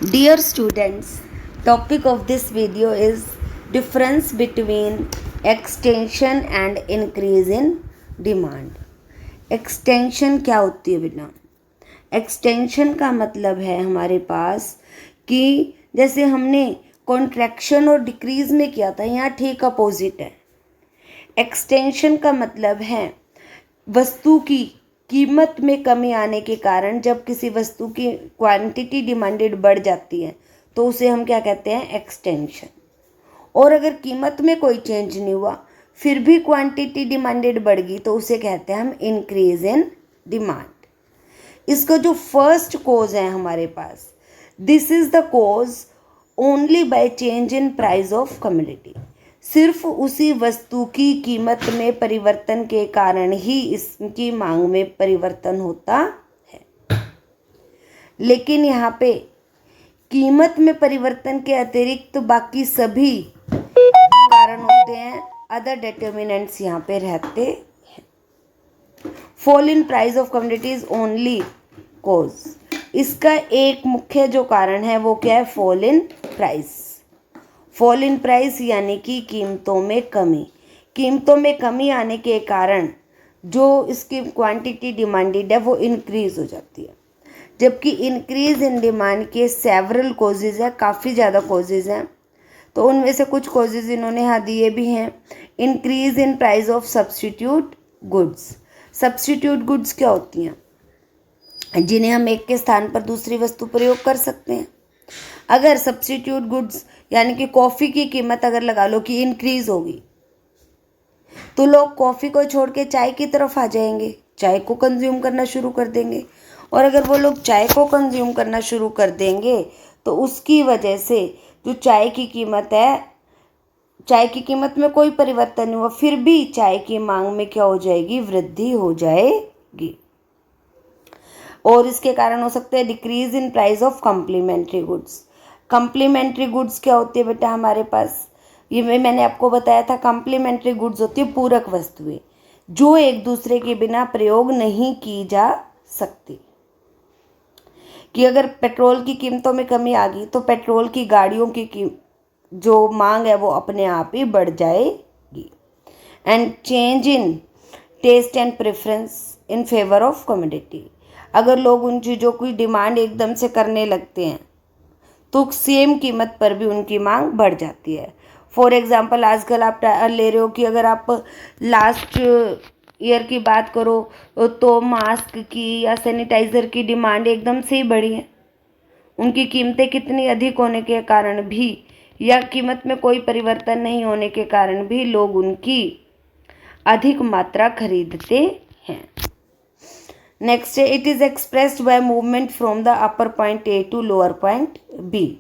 Dear students, topic of this video is difference between extension and increase in demand. Extension क्या होती है बेटा? Extension का मतलब है हमारे पास कि जैसे हमने कॉन्ट्रैक्शन और डिक्रीज में किया था, यहाँ ठीक अपोजिट है। एक्सटेंशन का मतलब है वस्तु की कीमत में कमी आने के कारण जब किसी वस्तु की क्वांटिटी डिमांडेड बढ़ जाती है तो उसे हम क्या कहते हैं? एक्सटेंशन। और अगर कीमत में कोई चेंज नहीं हुआ फिर भी क्वांटिटी डिमांडेड बढ़ गई तो उसे कहते हैं हम इंक्रीज इन डिमांड। इसका जो फर्स्ट कोज है हमारे पास, this is the cause only by change in price of commodity. सिर्फ उसी वस्तु की कीमत में परिवर्तन के कारण ही इसकी मांग में परिवर्तन होता है। लेकिन यहाँ पे कीमत में परिवर्तन के अतिरिक्त बाकी सभी कारण होते हैं, अदर डिटर्मिनेंट्स यहाँ पे रहते हैं। Fall in price of commodity is only cause. इसका एक मुख्य जो कारण है वो क्या है? Fall in price. Fall in price यानी कि कीमतों में कमी। कीमतों में कमी आने के कारण जो इसकी क्वांटिटी डिमांडेड है वो इंक्रीज हो जाती है। जबकि इंक्रीज इन डिमांड के सेवरल कॉजेज है, काफ़ी ज़्यादा कॉजेज हैं। तो उनमें से कुछ कॉजेज इन्होंने यहाँ दिए भी हैं। Increase in price of substitute goods. Substitute goods क्या होती हैं? जिन्हें हम एक के स्थान पर दूसरी वस्तु प्रयोग कर सकते हैं। अगर सब्स्टिट्यूट गुड्स यानी कि कॉफ़ी की कीमत अगर लगा लो कि इंक्रीज होगी तो लोग कॉफ़ी को छोड़ के चाय की तरफ आ जाएंगे, चाय को कंज्यूम करना शुरू कर देंगे। और अगर वो लोग चाय को कंज्यूम करना शुरू कर देंगे तो उसकी वजह से जो चाय की कीमत है, चाय की कीमत में कोई परिवर्तन नहीं हुआ फिर भी चाय की मांग में क्या हो जाएगी? वृद्धि हो जाएगी। और इसके कारण हो सकते हैं decrease in price of complementary goods. Complementary goods क्या होती है बेटा हमारे पास? ये मैंने आपको बताया था, कम्प्लीमेंट्री गुड्स होती है पूरक वस्तुएं जो एक दूसरे के बिना प्रयोग नहीं की जा सकती। कि अगर पेट्रोल की कीमतों में कमी आ गई तो पेट्रोल की गाड़ियों की जो मांग है वो अपने आप ही बढ़ जाएगी। And change in taste and preference in favour of commodity. अगर लोग उन चीज़ों की डिमांड एकदम से करने लगते हैं तो सेम कीमत पर भी उनकी मांग बढ़ जाती है। फॉर एग्जांपल आजकल आप ले रहे हो कि अगर आप लास्ट ईयर की बात करो तो मास्क की या सैनिटाइज़र की डिमांड एकदम से ही बढ़ी है। उनकी कीमतें कितनी अधिक होने के कारण भी या कीमत में कोई परिवर्तन नहीं होने के कारण भी लोग उनकी अधिक मात्रा खरीदते हैं। नेक्स्ट है, it is expressed by movement from the upper point A to lower point B.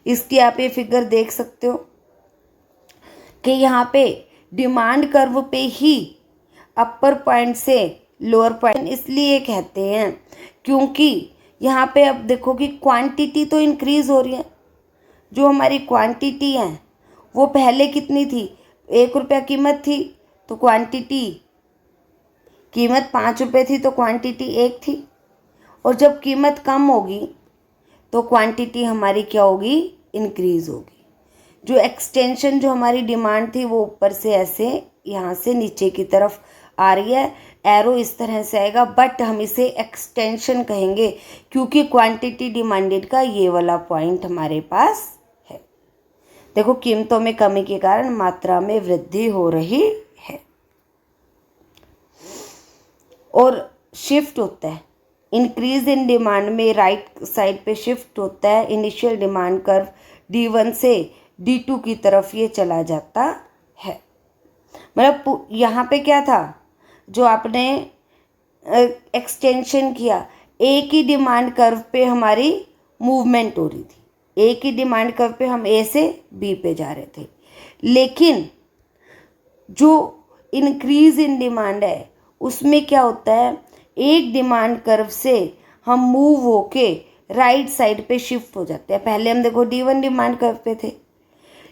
इसकी आप ये फिगर देख सकते हो कि यहाँ पे डिमांड कर्व पे ही अपर पॉइंट से लोअर पॉइंट इसलिए कहते हैं क्योंकि यहाँ पे अब देखो कि क्वांटिटी तो इंक्रीज हो रही है। जो हमारी क्वांटिटी है वो पहले कितनी थी? 1 रुपया कीमत थी तो कीमत 5 रुपये थी तो क्वांटिटी 1 थी। और जब कीमत कम होगी तो क्वांटिटी हमारी क्या होगी? इंक्रीज होगी। जो एक्सटेंशन जो हमारी डिमांड थी वो ऊपर से ऐसे यहाँ से नीचे की तरफ आ रही है, एरो इस तरह से आएगा, बट हम इसे एक्सटेंशन कहेंगे क्योंकि क्वांटिटी डिमांडेड का ये वाला पॉइंट हमारे पास है। देखो कीमतों में कमी के कारण मात्रा में वृद्धि हो रही है और शिफ्ट होता है। इंक्रीज इन डिमांड में राइट साइड पे शिफ्ट होता है। इनिशियल डिमांड कर्व D1 से D2 की तरफ ये चला जाता है। मतलब यहाँ पे क्या था? जो आपने एक्सटेंशन किया, एक ही डिमांड कर्व पे हमारी मूवमेंट हो रही थी। एक ही डिमांड कर्व पे हम A से B पे जा रहे थे। लेकिन जो इंक्रीज इन डिमांड है उसमें क्या होता है? एक डिमांड कर्व से हम मूव होके राइट साइड पे शिफ्ट हो जाते हैं। पहले हम देखो D1 डिमांड कर्व पे थे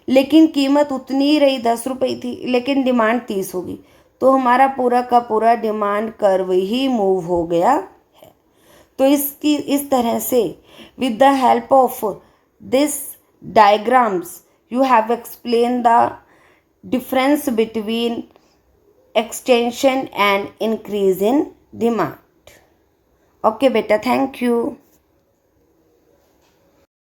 लेकिन कीमत उतनी ही रही, 10 रुपये थी, लेकिन डिमांड 30 होगी तो हमारा पूरा का पूरा डिमांड कर्व ही मूव हो गया है। तो इसकी इस तरह से with the help of this diagrams you have explained the difference between extension and increase in demand. Okay beta, thank you.